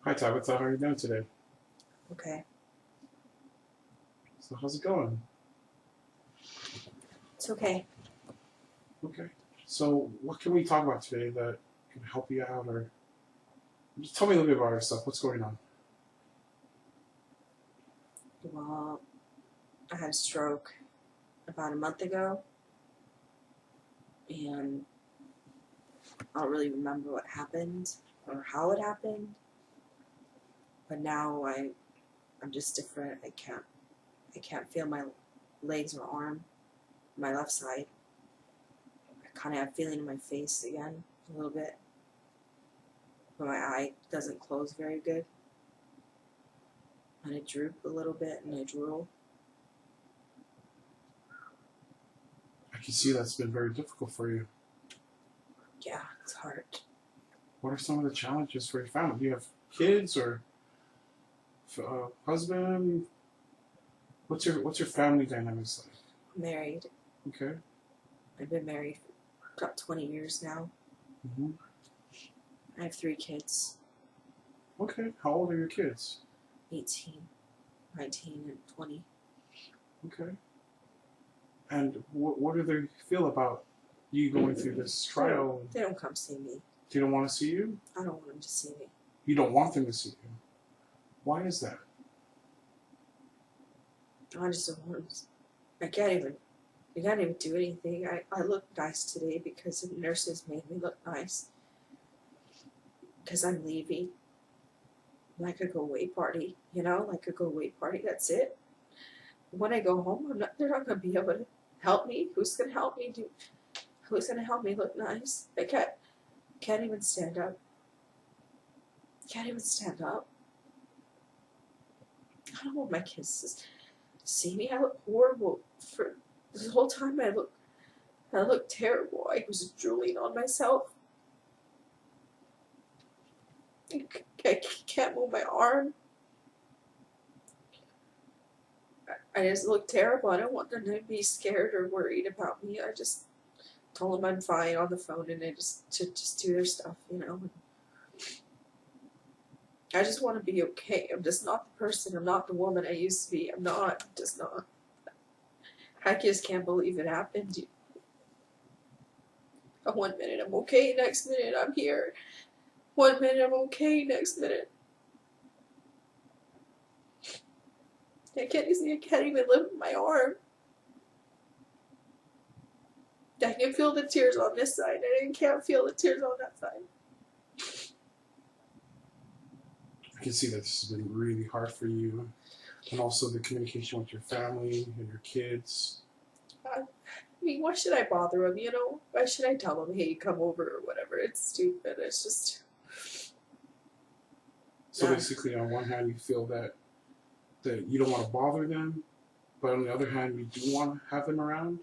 Hi, Tabitha. How are you doing today? Okay, So, how's it going? it's okay. Okay. So, what can we talk about today that can help you out, or just tell me a little bit about yourself? What's going on? Well, I had a stroke about a month ago, and I don't really remember what happened or how it happened. But now I'm just different. I can't feel my legs or arm, my left side. I kind of have feeling in my face again a little bit, but my eye doesn't close very good, and I droop a little bit and I drool. I can see that's been very difficult for you. Yeah, it's hard. What are some of the challenges for your family? Do you have kids or husband? What's your family dynamics like? I'm married. Okay. I've been married for about 20 years now. Hmm. I have 3 kids. Okay. How old are your kids? 18, 19, and 20. Okay. And what do they feel about you going through this trial? They don't come see me. They don't want to see you. I don't want them to see me. You don't want them to see you. Why is that? I just don't want them to. I can't even do anything. I look nice today because the nurses made me look nice. Because I'm leaving. Like a go away party, like a go away party, that's it. When I go home, they're not going to be able to help me. Who's going to help me who's going to help me look nice? I can't even stand up. Can't even stand up. I don't want my kids to see me. I look horrible. For the whole time I look terrible. I was drooling on myself. I can't move my arm. I just look terrible. I don't want them to be scared or worried about me. I just told them I'm fine on the phone, and they just do their stuff. I just want to be okay. I'm just not the person. I'm not the woman I used to be. I'm not. I'm just not. I just can't believe it happened. One minute I'm okay, next minute I'm here. One minute I'm okay, next minute I can't even lift my arm. I can feel the tears on this side, and I can't feel the tears on that side. I can see that this has been really hard for you, and also the communication with your family and your kids. I mean, why should I bother them, Why should I tell them, hey, come over or whatever? It's stupid. It's just... So basically, on one hand, you feel that you don't want to bother them, but on the other hand, you do want to have them around.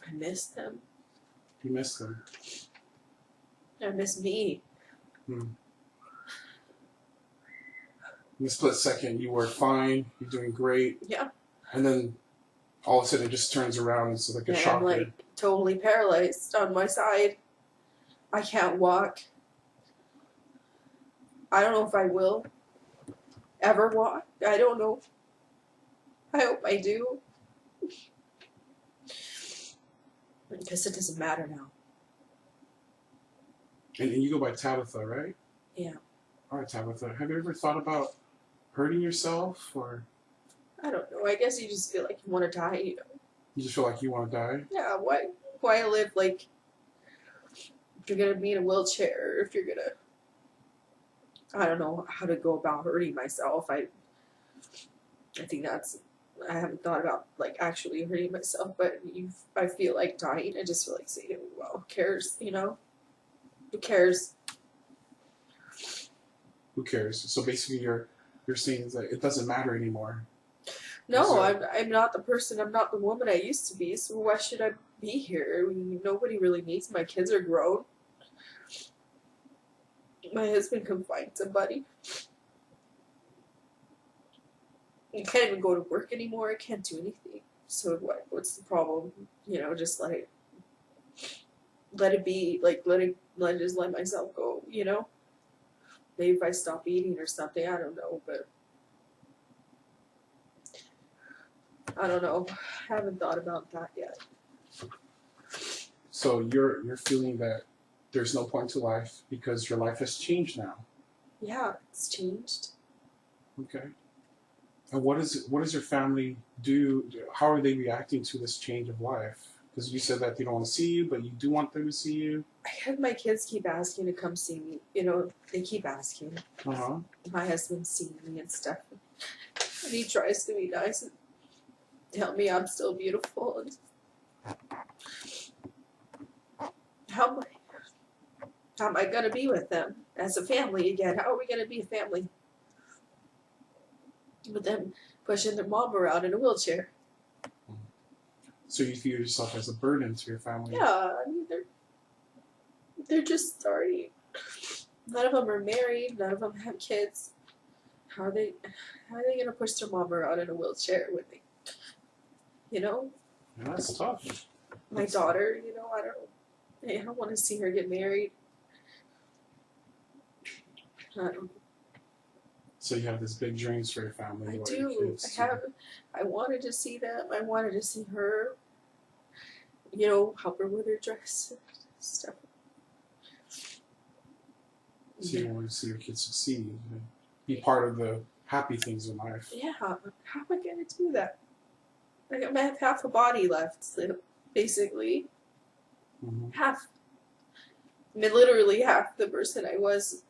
I miss them. You miss them. I miss me. Hmm. In a split second, you were fine, you're doing great, Yeah. and then all of a sudden it just turns around. It's like a And shocker. I'm like totally paralyzed on my side. I can't walk. I don't know if I will ever walk. I don't know. I hope I do. Because it doesn't matter now. And you go by Tabitha, right? Yeah. All right, Tabitha. Have you ever thought about hurting yourself, or I don't know. I guess you just feel like you want to die, you just feel like you want to die? Yeah, why live like if you're gonna be in a wheelchair, if you're gonna I don't know how to go about hurting myself. I think I haven't thought about like actually hurting myself, but I feel like dying. I just feel like saying, well, who cares, Who cares? Who cares? So basically, you're saying that it doesn't matter anymore. No, I'm not the person. I'm not the woman I used to be. So why should I be here? I mean, nobody really needs me. My kids are grown. My husband can find somebody. I can't even go to work anymore. I can't do anything. So what's the problem? Just let it be. Like just let myself go. maybe if I stop eating or something, I don't know, but I don't know. I haven't thought about that yet. So you're feeling that there's no point to life because your life has changed now. Yeah, it's changed. Okay. And what does your family do? How are they reacting to this change of life? Because you said that they don't want to see you, but you do want them to see you. I had my kids keep asking to come see me. You know, they keep asking. Uh-huh. My husband's seeing me and stuff. And he tries to be nice and tell me I'm still beautiful. And how am I going to be with them as a family again? How are we going to be a family with them pushing their mom around in a wheelchair? So you feel yourself as a burden to your family. Yeah, I mean, they're just sorry. None of them are married. None of them have kids. How are they going to push their mom around in a wheelchair when they, you know? Yeah, that's tough. My daughter, you know, I don't want to see her get married. I don't. So you have this big dreams for your family. I or your do. kids. I wanted to see them. I wanted to see her. You know, help her with her dress and stuff. So you want to see your kids succeed and be part of the happy things in life. Yeah. How am I going to do that? I have half a body left, so basically. Mm-hmm. Half. I mean, literally half the person I was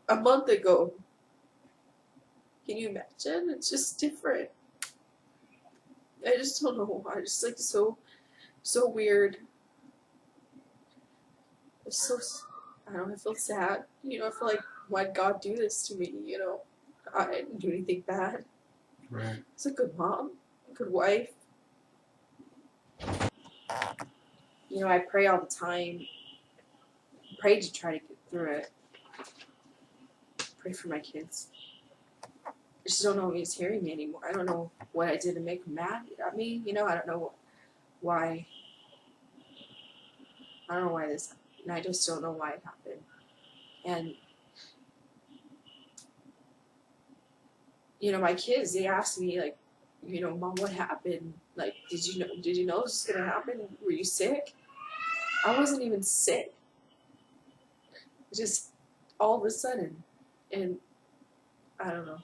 a month ago. Can you imagine? It's just different. I just don't know. I just like so weird. It's so, I don't know, I feel sad. You know, I feel like, why'd God do this to me? You know, I didn't do anything bad. Right. I was a good mom, a good wife. You know, I pray all the time. Pray to try to get through it. Pray for my kids. I just don't know if he's hearing me anymore. I don't know what I did to make him mad at me. You know, I don't know why. I don't know why this happened. And I just don't know why it happened. And, you know, my kids, they asked me, like, you know, Mom, what happened? Like, did you know this was going to happen? Were you sick? I wasn't even sick. Just all of a sudden. And I don't know.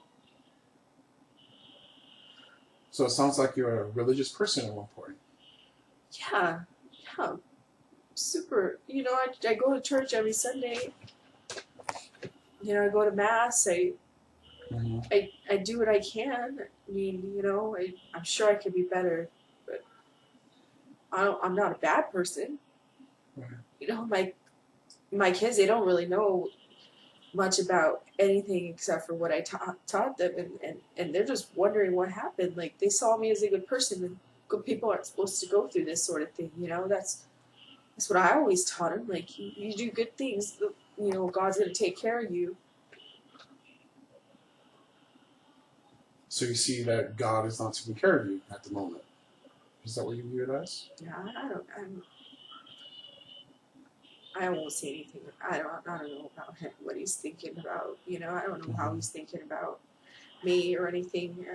So it sounds like you're a religious person at one point. Yeah. Super. You know, I go to church every Sunday. You know, I go to Mass. Mm-hmm. I do what I can. I mean, you know, I'm sure I could be better, but I'm not a bad person. Right. You know, my kids, they don't really know much about anything except for what I taught them, and they're just wondering what happened. Like, they saw me as a good person, and good people aren't supposed to go through this sort of thing. You know, that's what I always taught them. Like, you do good things, you know, God's gonna take care of you. So you see that God is not taking care of you at the moment. Is that what you view it as? Yeah, I won't say anything. I don't know about him, what he's thinking about. You know, I don't know how he's thinking about me or anything.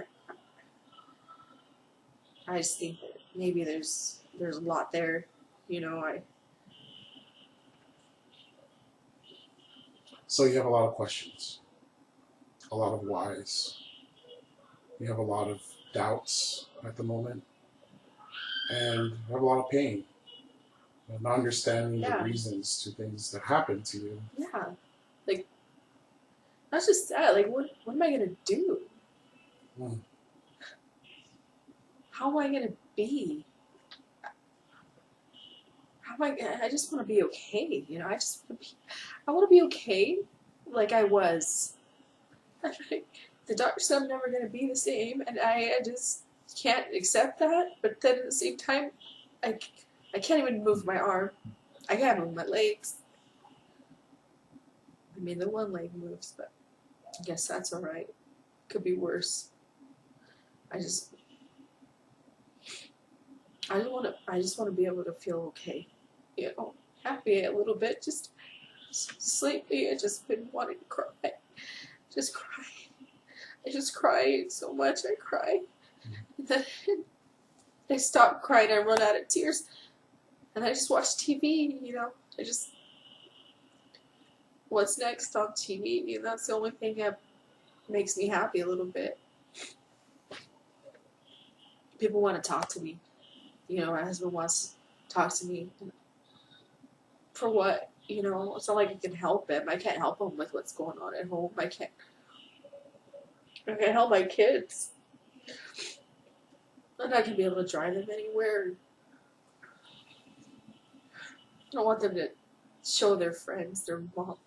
I just think that maybe there's a lot there. You know, So you have a lot of questions, a lot of whys. You have a lot of doubts at the moment, and you have a lot of pain, and not understanding the reasons to things that happen to you. Yeah, like, that's just sad. Like, what am I gonna do? How am I gonna be? How am I just want to be okay. You know, I want to be okay, like I was. The doctor said I'm never gonna be the same, and I just can't accept that. But then at the same time, I can't even move my arm. I can't move my legs. I mean, the one leg moves, but I guess that's all right. Could be worse. I just want to be able to feel okay. You know, happy a little bit. Just lately I just been wanting to cry. Just cry. I just cry so much. I cry. And then I stop crying. I run out of tears. And I just watch TV, you know. I just, what's next on TV? And that's the only thing that makes me happy a little bit. People want to talk to me. You know, my husband wants to talk to me. For what? You know, it's not like I can help him. I can't help him with what's going on at home. I can't help my kids. I'm not going to be able to drive them anywhere. I don't want them to show their friends their mom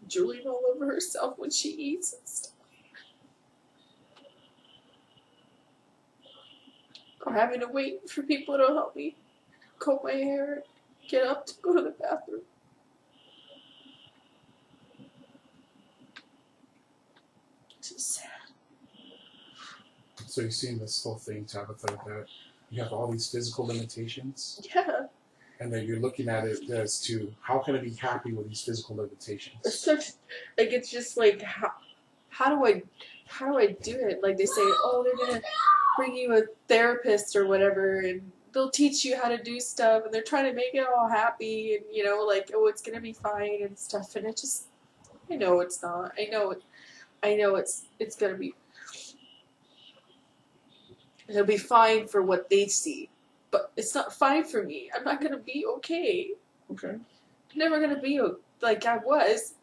drooling all over herself when she eats and stuff. Or having to wait for people to help me comb my hair and get up to go to the bathroom. It's just sad. So you've seen this whole thing, Tabitha, that you have all these physical limitations, Yeah. and that you're looking at it as to how can I be happy with these physical limitations? It's such, like, it's just like, how do I do it? Like, they say, oh, they're gonna bring you a therapist or whatever, and they'll teach you how to do stuff, and they're trying to make it all happy, and, you know, like, oh, it's gonna be fine and stuff, and it just, I know it's not. I know it's gonna be, it'll be fine for what they see, but it's not fine for me. I'm not gonna be okay. Okay. I'm never gonna be like I was.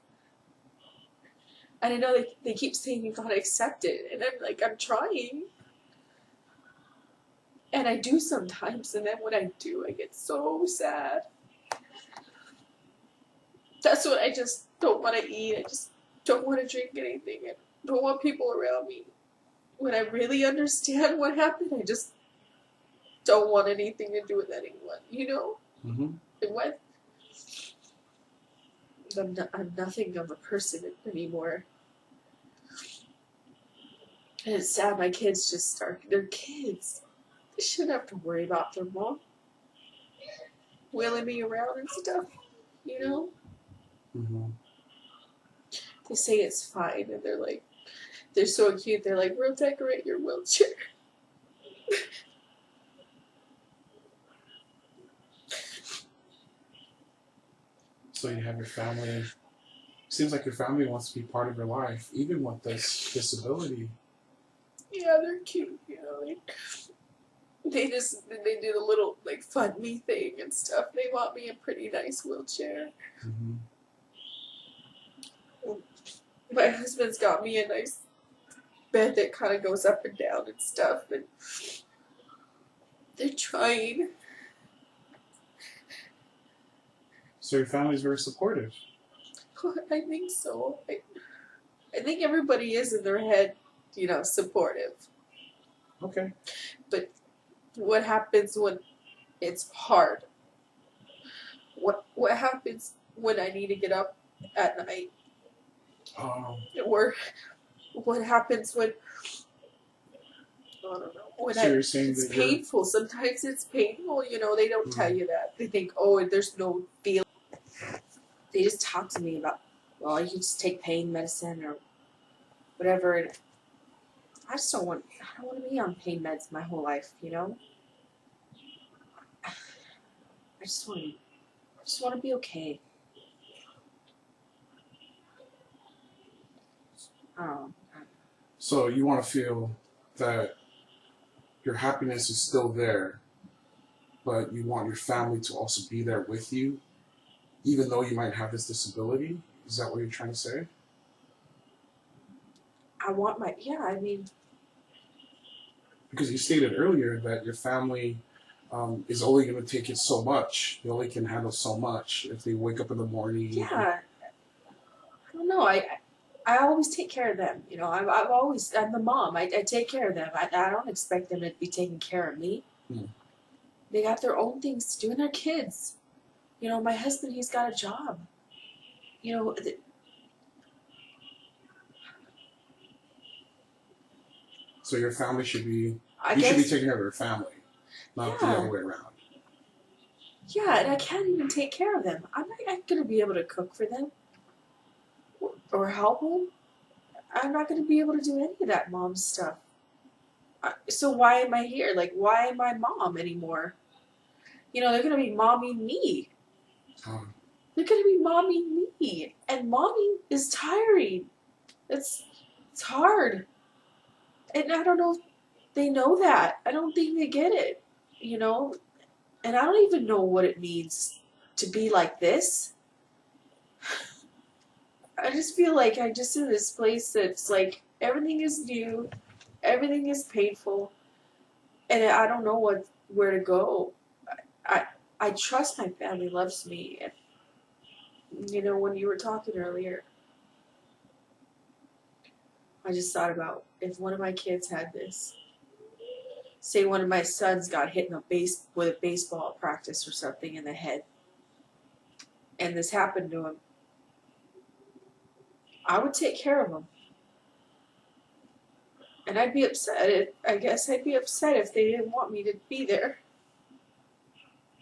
And I know they keep saying you gotta accept it, and I'm like, I'm trying. And I do sometimes, and then when I do, I get so sad. That's what I just don't want to eat. I just don't want to drink anything. I don't want people around me. When I really understand what happened, I just don't want anything to do with anyone, you know? Mm-hmm. And what? I'm nothing of a person anymore. And it's sad, my kids just start, they're kids. They shouldn't have to worry about their mom wheeling me around and stuff, you know? Mm-hmm. They say it's fine, and they're so cute, they're like, we'll decorate your wheelchair. So you have your family. Seems like your family wants to be part of your life, even with this disability. Yeah, they're cute, you know. They do the little, like, fund me thing and stuff. They bought me a pretty nice wheelchair. Mm-hmm. My husband's got me a nice bed that kind of goes up and down and stuff, and they're trying. So your family's very supportive. I think so. I think everybody is in their head, you know, supportive. Okay. But what happens when it's hard? What happens when I need to get up at night? Or what happens when, I don't know, when so you're saying it's that painful. Sometimes it's painful, you know, they don't tell you that. They think, oh, there's no feeling. They just talk to me about, well, you can just take pain medicine or whatever. And I don't want to be on pain meds my whole life, you know? I just want to be okay. So you want to feel that your happiness is still there, but you want your family to also be there with you, even though you might have this disability? Is that what you're trying to say? I mean... Because you stated earlier that your family is only going to take it so much. They only can handle so much if they wake up in the morning. Yeah. I don't know. I always take care of them. You know, I'm the mom. I take care of them. I don't expect them to be taking care of me. They got their own things to do, and they're kids. You know, my husband, he's got a job. You know, so your family should be, you should be taking care of your family, not the other way around. Yeah, and I can't even take care of them. I'm not going to be able to cook for them or help them. I'm not going to be able to do any of that mom stuff. So why am I here? Like, why am I mom anymore? You know, they're going to be momming me. They're going to be momming me. And momming is tiring. It's hard. And I don't know if they know that. I don't think they get it. You know? And I don't even know what it means to be like this. I just feel like I'm just in this place that's like everything is new, everything is painful, and I don't know where to go. I I trust my family loves me, and you know when you were talking earlier, I just thought about if one of my kids had this. Say one of my sons got hit with a baseball at practice or something in the head, and this happened to him. I would take care of him. And I'd be upset. I guess I'd be upset if they didn't want me to be there.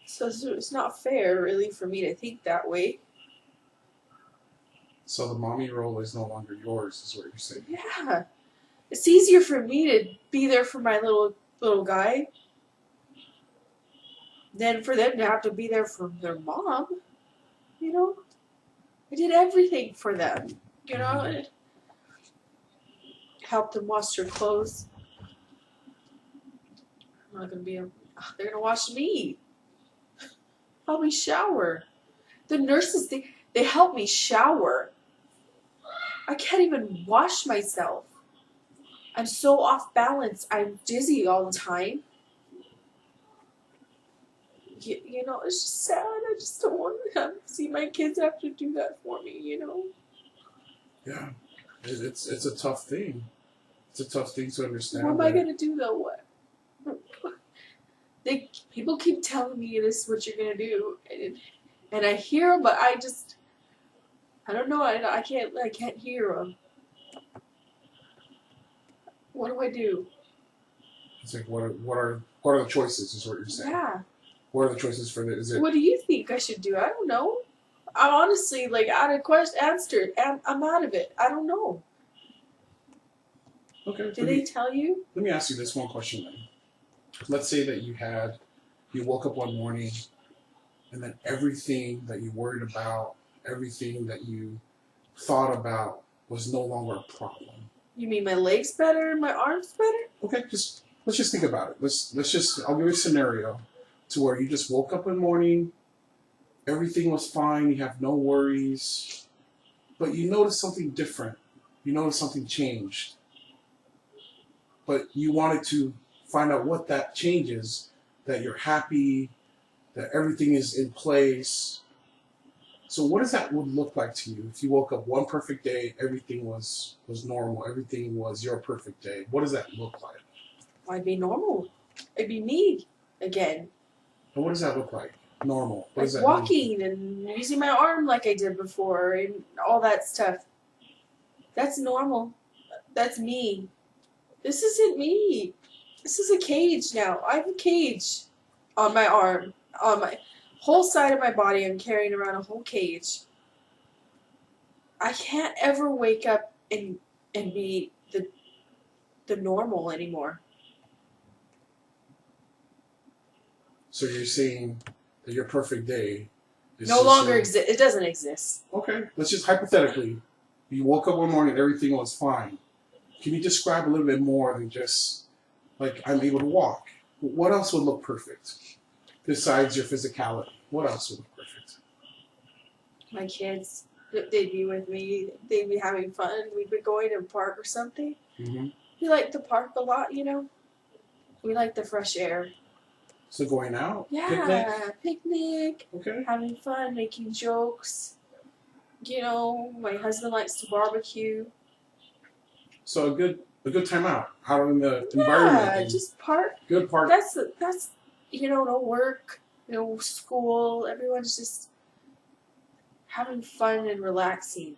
So it's not fair, really, for me to think that way. So the mommy role is no longer yours, is what you're saying. Yeah. It's easier for me to be there for my little guy than for them to have to be there for their mom. You know? I did everything for them. You know? Helped them wash their clothes. I'm not going to be able... They're going to wash me. Help me shower. The nurses, they help me shower. I can't even wash myself. I'm so off balance. I'm dizzy all the time. You know, it's just sad. I just don't want to have to see my kids have to do that for me, you know? Yeah. It's a tough thing. It's a tough thing to understand. What am I going to do, though? What? People keep telling me this is what you're going to do. And I hear them, but I don't know. I can't hear them. What do I do? It's like, what are the choices, is what you're saying. Yeah. What are the choices for this? What do you think I should do? I don't know. I'm honestly, like, out of answer. I'm out of it. I don't know. Okay. Did they tell you? Let me ask you this one question then. Let's say that you woke up one morning and then everything that you worried about, everything that you thought about was no longer a problem. You mean my legs better and my arms better? Okay, let's just think about it. I'll give you a scenario to where you just woke up one morning, everything was fine, you have no worries, but you noticed something different. You noticed something changed. But you wanted to find out what that change is, that you're happy, that everything is in place. So what does that would look like to you if you woke up one perfect day, everything was normal, everything was your perfect day? What does that look like? I'd be normal. It'd be me again. And what does that look like? Normal. What like does that walking mean? And using my arm like I did before and all that stuff. That's normal. That's me. This isn't me. This is a cage now. I have a cage on my arm. On my whole side of my body, I'm carrying around a whole cage. I can't ever wake up and be the normal anymore. So you're saying that your perfect day is no longer exists. It doesn't exist. Okay, let's just hypothetically, you woke up one morning, everything was fine. Can you describe a little bit more than just like I'm able to walk? What else would look perfect besides your physicality? What else would look perfect? My kids, they'd be with me. They'd be having fun. We'd be going to a park or something. Mm-hmm. We like the park a lot, you know. We like the fresh air. So going out? Yeah, picnic. Okay. Having fun, making jokes. You know, my husband likes to barbecue. So a good time out in the environment. Yeah, just park. Good park. That's you know, no work, no school. Everyone's just having fun and relaxing.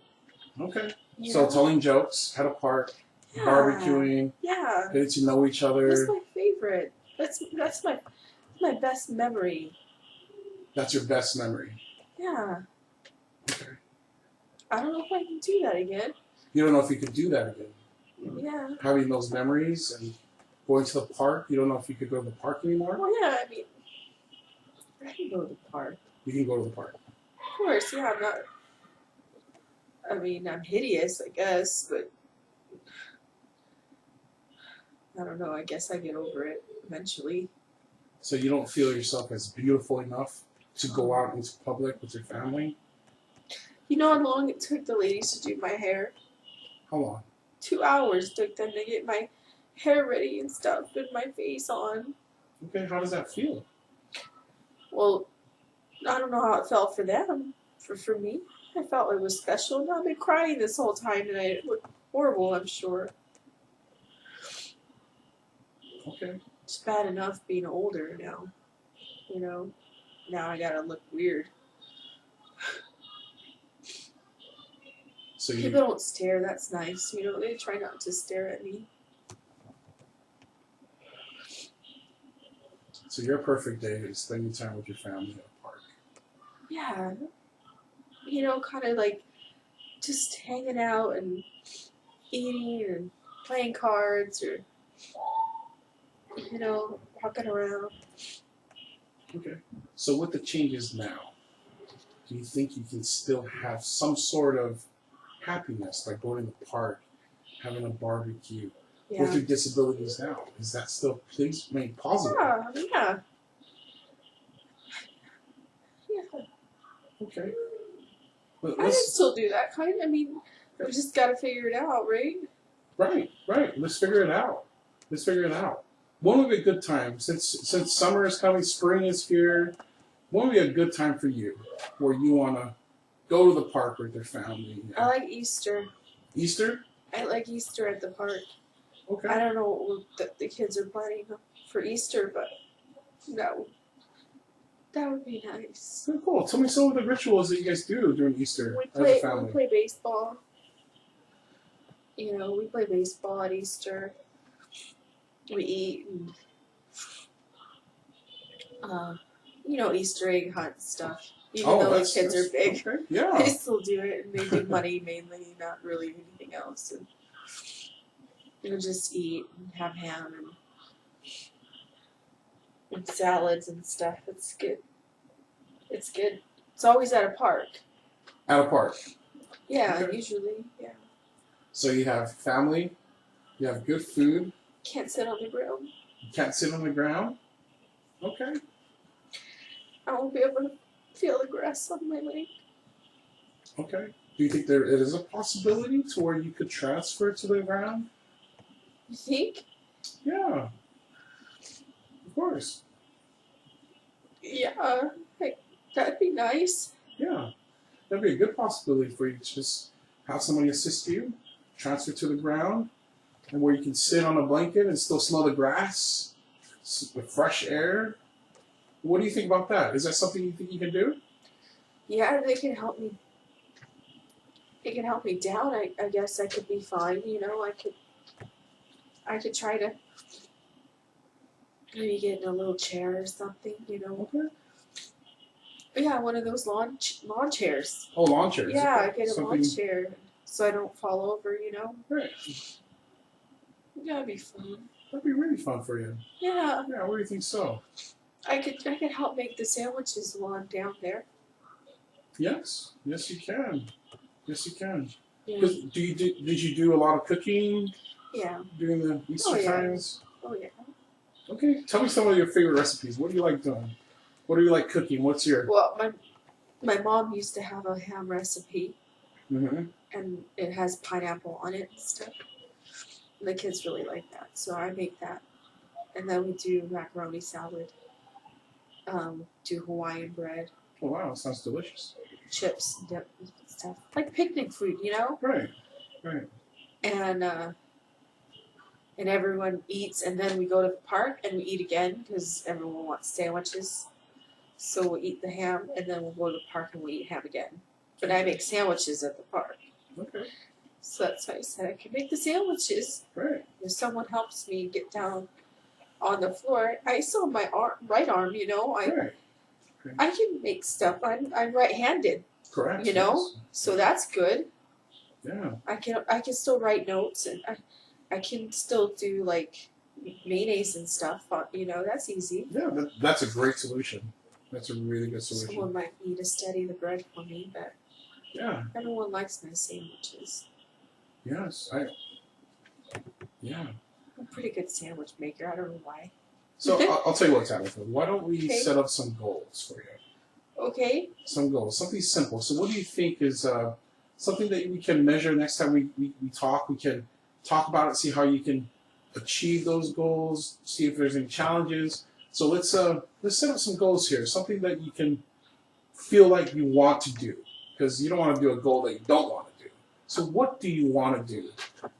Okay. You so know? Telling jokes at a park, yeah. barbecuing, yeah, getting to know each other. That's my favorite. That's my best memory. That's your best memory. Yeah. Okay. I don't know if I can do that again. You don't know if you could do that again. Yeah. Having those memories and going to the park, you don't know if you could go to the park anymore? Well, yeah, I mean, I can go to the park. You can go to the park. Of course, yeah, I'm not. I mean, I'm hideous, I guess, but I don't know. I guess I get over it eventually. So you don't feel yourself as beautiful enough to go out into public with your family? You know how long it took the ladies to do my hair? How long? 2 hours took them to get my hair ready and stuff and my face on. Okay, how does that feel? Well, I don't know how it felt for them. For me, I felt it was special. And I've been crying this whole time tonight. It looked horrible, I'm sure. Okay. It's bad enough being older now. You know, now I gotta look weird. So People don't stare. That's nice. You know, they try not to stare at me. So your perfect day is spending time with your family at a park. Yeah. You know, kind of like just hanging out and eating and playing cards or, you know, walking around. Okay. So with the changes now, do you think you can still have some sort of happiness, like going to the park, having a barbecue, with Yeah. your disabilities now? Is that still possible? Yeah. Yeah. Okay. But I can still do that kind. I mean, we just got to figure it out, right? Right. Let's figure it out. When would be a good time? Since summer is coming, spring is here. When would be a good time for you, where you want to go to the park with your family? I like Easter. Easter? I like Easter at the park. Okay. I don't know what the kids are planning for Easter, but that would be nice. Very cool. Tell me some of the rituals that you guys do during Easter as a family. We play baseball. You know, we play baseball at Easter. We eat and, you know, Easter egg hunt stuff. Even though the kids are big, okay. Yeah. they still do it, and they do money mainly, not really anything else. And you know, just eat and have ham and salads and stuff. It's good. It's good. It's always at a park. At a park. Yeah, Okay. usually, yeah. So you have family, you have good food. Can't sit on the ground. You can't sit on the ground. Okay. I won't be able to feel the grass on my leg. Okay. Do you think there is a possibility to where you could transfer to the ground? You think? Yeah. Of course. Yeah, that'd be nice. Yeah. That'd be a good possibility for you to just have somebody assist you, transfer to the ground, and where you can sit on a blanket and still smell the grass, the fresh air. What do you think about that? Is that something you think you can do? Yeah, they can help me. It can help me down. I guess I could be fine. You know, I could try to maybe get in a little chair or something. You know. Okay. But yeah, one of those lawn chairs. Oh, lawn chairs. Yeah, Okay. I get a lawn chair so I don't fall over. You know. Right. That'd be fun. That'd be really fun for you. Yeah. Yeah. What do you think so? I could help make the sandwiches while I'm down there. Yes. Yes, you can. Yes, you can. Yeah. Did you do a lot of cooking? Yeah. During the Easter times? Oh yeah. Okay. Tell me some of your favorite recipes. What do you like doing? What do you like cooking? What's your... Well, my mom used to have a ham recipe, Mm-hmm. and it has pineapple on it and stuff. And the kids really like that, so I make that. And then we do macaroni salad. Do Hawaiian bread, Oh, wow. Sounds delicious. chips, and dip and stuff. Like picnic food, you know? Right. And everyone eats, and then we go to the park and we eat again because everyone wants sandwiches. So we'll eat the ham, and then we'll go to the park and we'll eat ham again. But I make sandwiches at the park. Okay. So that's why I said I can make the sandwiches. Right. If someone helps me get down on the floor, I saw my right arm, you know. Right. Okay. I can make stuff. I'm right-handed, Correct. you know, Yes. so that's good. Yeah. I can still write notes, and I can still do like mayonnaise and stuff. You know, that's easy. Yeah. That's a great solution. That's a really good solution. Someone might need to steady the bread for me, but Yeah. everyone likes my sandwiches. Yes. Yeah. I'm a pretty good sandwich maker. I don't know why. So I'll tell you what, Tabitha. Why don't we Okay. set up some goals for you? Okay. Some goals, something simple. So, what do you think is something that we can measure next time we talk? We can talk about it, see how you can achieve those goals, see if there's any challenges. So let's set up some goals here. Something that you can feel like you want to do, because you don't want to do a goal that you don't want to do. So, what do you want to do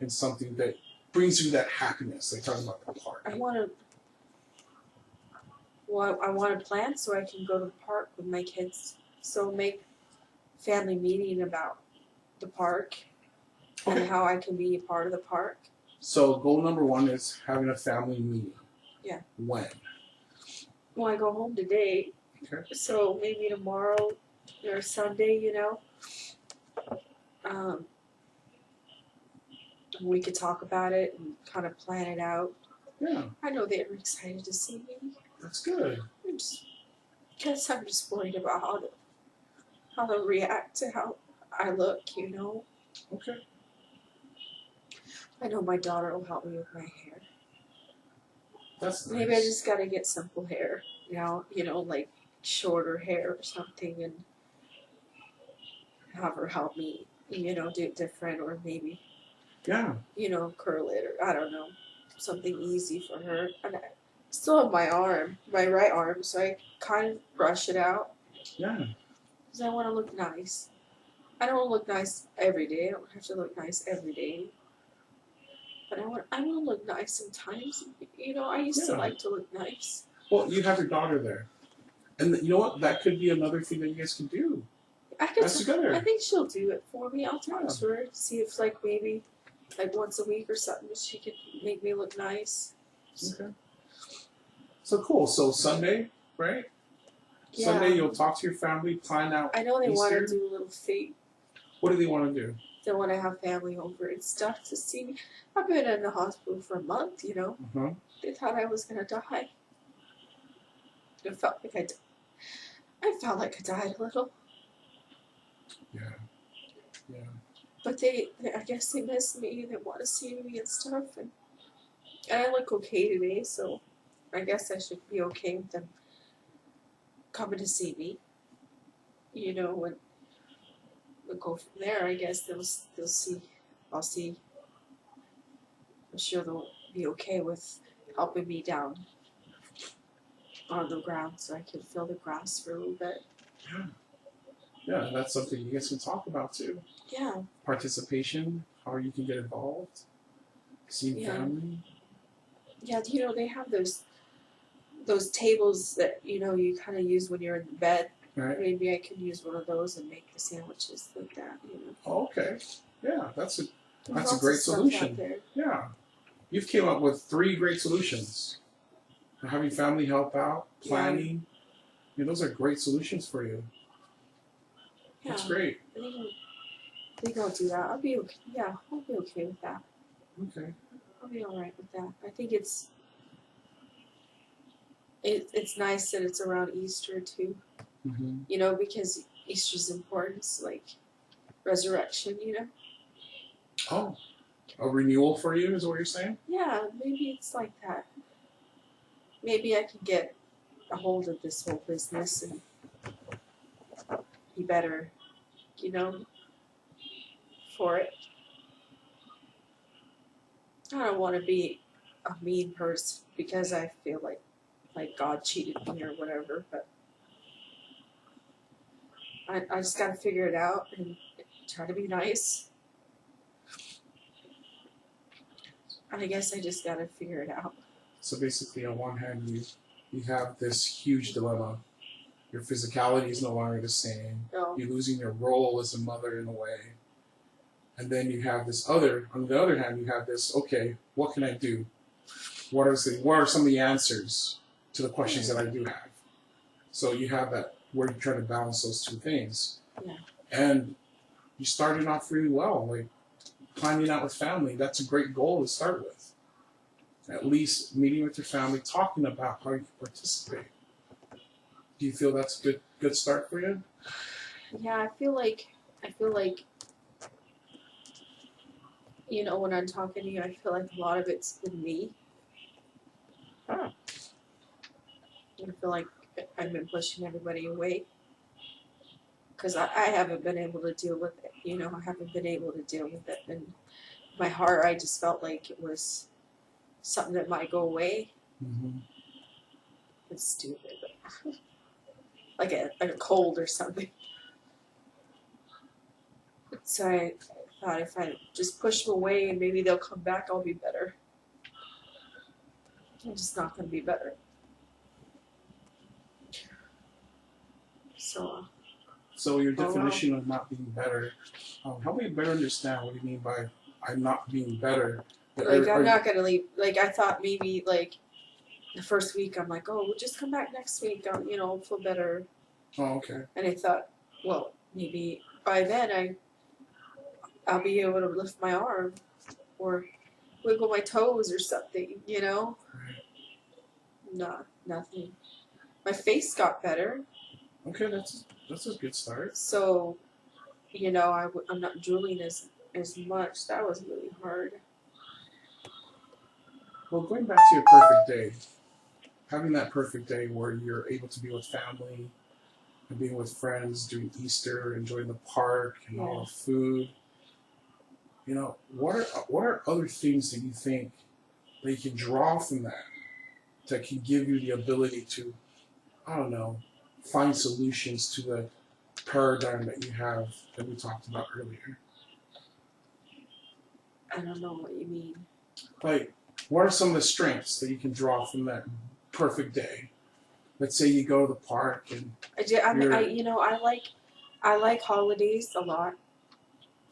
in something that brings you that happiness? Like talking about the park. I want to. Well, I want to plan so I can go to the park with my kids. So make family meeting about the park Okay. and how I can be a part of the park. So, goal number 1 is having a family meeting. Yeah. When? Well, I go home today, Okay. so maybe tomorrow or Sunday, you know. We could talk about it and kind of plan it out. Yeah. I know they're excited to see me. That's good. I'm just worried about how to react to how I look, you know. Okay. I know my daughter will help me with my hair. That's nice. Maybe I just gotta get simple hair now, you know, like shorter hair or something, and have her help me, you know, do it different, or maybe, Yeah. you know, curl it, or I don't know, something easy for her. And I still have my right arm, so I kind of brush it out Yeah. because I want to look nice. I don't look nice every day. I don't have to look nice every day. But I want to look nice sometimes. You know, I used to Yeah. like to look nice. Well, you have your daughter there, and you know what? That could be another thing that you guys can do. That's together. I think she'll do it for me. I'll talk Yeah. to her, see if like maybe like once a week or something she could make me look nice. Okay. So cool. So Sunday, right? Yeah. Sunday, you'll talk to your family, plan out. I know they want to Easter. do a little thing. What do they want to do? They want to have family over and stuff to see me. I've been in the hospital for a month, you know. Uh-huh. They thought I was gonna die. It felt like I felt like I died a little. Yeah. Yeah. But they I guess they miss me. They want to see me and stuff, and I look okay today, so I guess I should be okay with them coming to see me. You know, and we'll go from there. I guess they'll see. I'll see. I'm sure they'll be okay with helping me down on the ground so I can feel the grass for a little bit. Yeah. Yeah, that's something you guys can talk about too. Yeah. Participation, how you can get involved, seeing family. Yeah, you know, they have those tables that, you know, you kind of use when you're in bed. Right. Maybe I can use one of those and make the sandwiches like that, you know. Oh, okay. Yeah, that's a There's great lots of stuff solution. out there. Yeah. You've came up with 3 great solutions. Having family help out, planning. Yeah, those are great solutions for you. Yeah. That's great. I think I'll do that. I'll be okay. Yeah, I'll be okay with that. Okay. I'll be all right with that. I think it's nice that it's around Easter too. Mm-hmm. You know, because Easter's important. It's like resurrection. You know. Oh, a renewal for you is what you're saying? Yeah, maybe it's like that. Maybe I can get a hold of this whole business and be better, you know, for it. I don't want to be a mean person because I feel like God cheated me or whatever, but I just got to figure it out and try to be nice. I guess I just got to figure it out. So basically, on one hand, you have this huge dilemma. Your physicality is no longer the same. No. You're losing your role as a mother in a way. And then you have this other, on the other hand, you have this, okay, what can I do? What are some of the answers to the questions that I do have? So you have that where you're trying to balance those two things. Yeah. And you started off really well. Like planning out with family, that's a great goal to start with. At least meeting with your family, talking about how you can participate. Do you feel that's a good start for you? Yeah, I feel like when I'm talking to you, I feel like a lot of it's been me. Ah, I feel like I've been pushing everybody away because I haven't been able to deal with it. I haven't been able to deal with it. And my heart, I just felt like it was something that might go away. mm-hmm. It's stupid, but like a cold or something. So I thought if I just push them away and maybe they'll come back, I'll be better. I'm just not going to be better. So, So your oh well. definition of not being better, help me better understand what you mean by I'm not being better. Like, I'm not going to leave. Like, I thought maybe, like, the first week, I'm like, oh, we'll just come back next week. I'll feel better. Oh, okay. And I thought, well, maybe by then I'll be able to lift my arm or wiggle my toes or something, Right. No, nothing. My face got better. Okay, that's a good start. So, I'm not drooling as much. That was really hard. Well, going back to your perfect day, having that perfect day where you're able to be with family and being with friends, doing Easter, enjoying the park and all the food. What are other things that you think that you can draw from that can give you the ability to, I don't know, find solutions to the paradigm that you have that we talked about earlier? I don't know what you mean. Like, what are some of the strengths that you can draw from that perfect day? Let's say you go to the park and I like holidays a lot,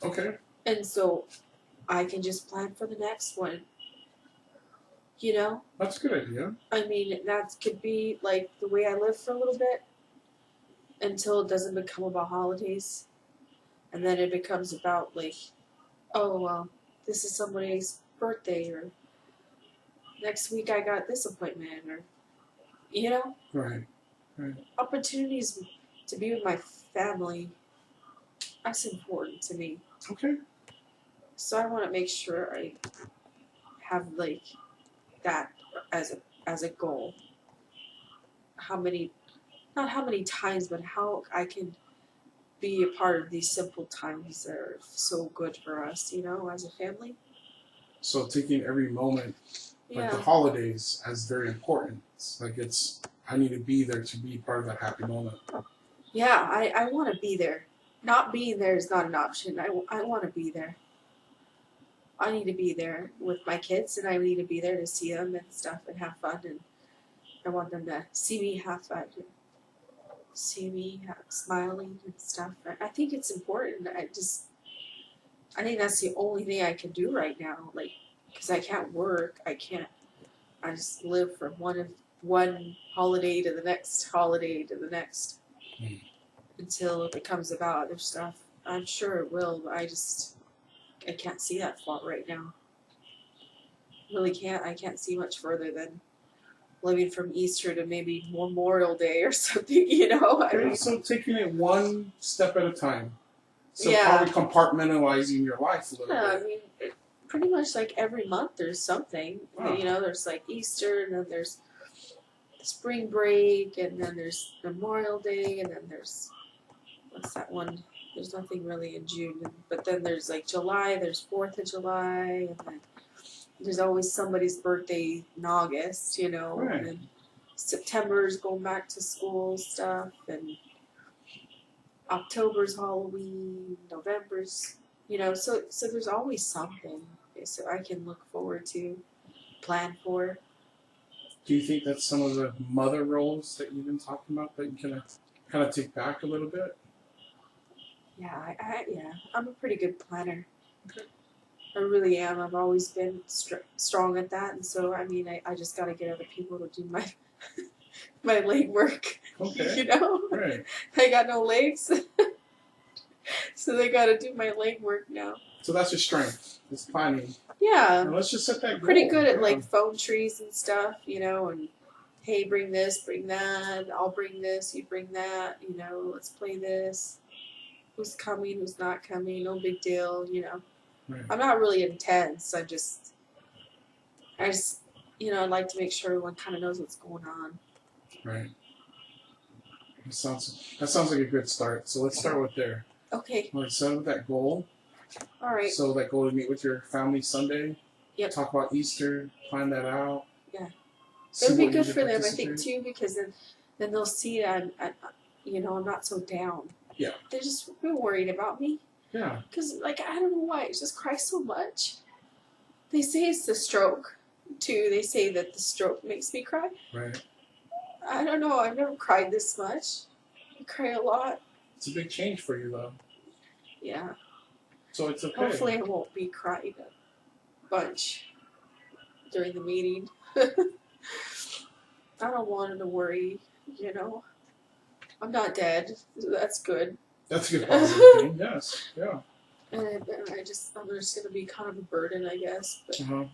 okay, and so I can just plan for the next one. that's a good idea. I mean, that could be like the way I live for a little bit until it doesn't become about holidays, and then it becomes about like, oh well, this is somebody's birthday, or next week I got this appointment, or Right. opportunities to be with my family. That's important to me. Okay. So I want to make sure I have like that as a goal. Not how many times, but how I can be a part of these simple times that are so good for us, as a family. So taking every moment, like the Yeah. holidays, as very important. I need to be there to be part of that happy moment. Yeah, I want to be there. Not being there is not an option. I want to be there. I need to be there with my kids, and I need to be there to see them and stuff and have fun. And I want them to see me have fun, and see me smiling and stuff. I think it's important. I think that's the only thing I can do right now. Like, because I can't work. I just live from one holiday to the next holiday to the next until it becomes about other stuff. I'm sure it will, but I can't see that far right now. Really can't. I can't see much further than living from Easter to maybe Memorial Day or something, Okay, so taking it one step at a time. So Yeah. probably compartmentalizing your life a little Yeah, I bit. mean, pretty much like every month there's something. Oh. There's like Easter, and then there's spring break, and then there's Memorial Day, and then there's what's that one? There's nothing really in June, but then there's like July. There's 4th of July, and then there's always somebody's birthday in August, Right. and then September's going back to school stuff, and October's Halloween, November's, so there's always something so I can look forward to, plan for. Do you think that's some of the mother roles that you've been talking about that you can kind of take back a little bit? Yeah, I'm a pretty good planner. Okay. I really am. I've always been strong at that, and so I mean, I just got to get other people to do my my legwork. Okay. You know, Right. I got no legs, so they got to do my leg work now. So that's your strength. It's climbing. Yeah, Now let's just set that goal. pretty good at Yeah. like phone trees and stuff, you know, and hey, bring this, bring that. I'll bring this, you bring that. You know, let's play this. Who's coming? Who's not coming? No big deal. You know, Right. I'm not really intense. I just, you know, I'd like to make sure everyone kind of knows what's going on. Right. That sounds like a good start. So let's start with there. Okay. All right, set with that goal. All right. So that goal to meet with your family Sunday. Yep. Talk about Easter. Plan that out. Yeah. See It'll be what you good need for to them, I think, participate. too, because then they'll see I'm you know, I'm not so down. Yeah. They're just real worried about me. Yeah. Because, like, I don't know why. I just cry so much. They say it's the stroke, too. They say that the stroke makes me cry. Right. I don't know. I've never cried this much. I cry a lot. It's a big change for you, though. Yeah. So it's okay. Hopefully I won't be crying a bunch during the meeting. I don't want them to worry, you know. I'm not dead, so that's good. That's a good positive thing. Yes. Yeah. And I'm just going to be kind of a burden, I guess. But Uh-huh.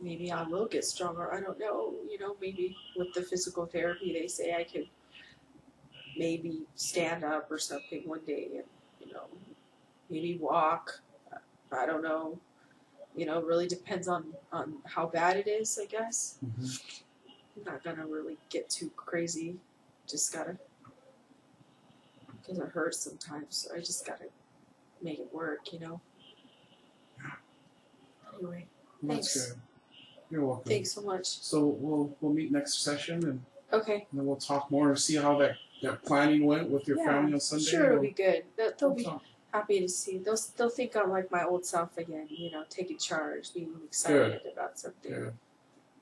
maybe I will get stronger. I don't know. You know, maybe with the physical therapy, they say I could maybe stand up or something one day and, you know, maybe walk. I don't know. You know, it really depends on how bad it is, I guess. Mm-hmm. I'm not going to really get too crazy. Just got to, because it hurts sometimes. So I just got to make it work, you know. Anyway, Well, that's thanks. good. You're welcome. Thanks so much. So we'll meet next session and Okay. then we'll talk more and see how that planning went with your family on Sunday. Sure, it'll be good. They'll We'll be talk. happy to see. They'll think I'm like my old self again. You know, taking charge, being excited about something. Good.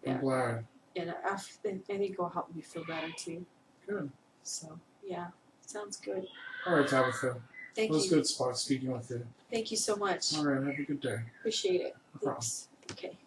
Yeah. I'm glad. And I think it'll help me feel better too. Good. So yeah, sounds good. All right, Tabitha. Thank It was you. good spot speaking with you. Thank you so much. All right, have a good day. Appreciate it. No problem. Thanks. Okay.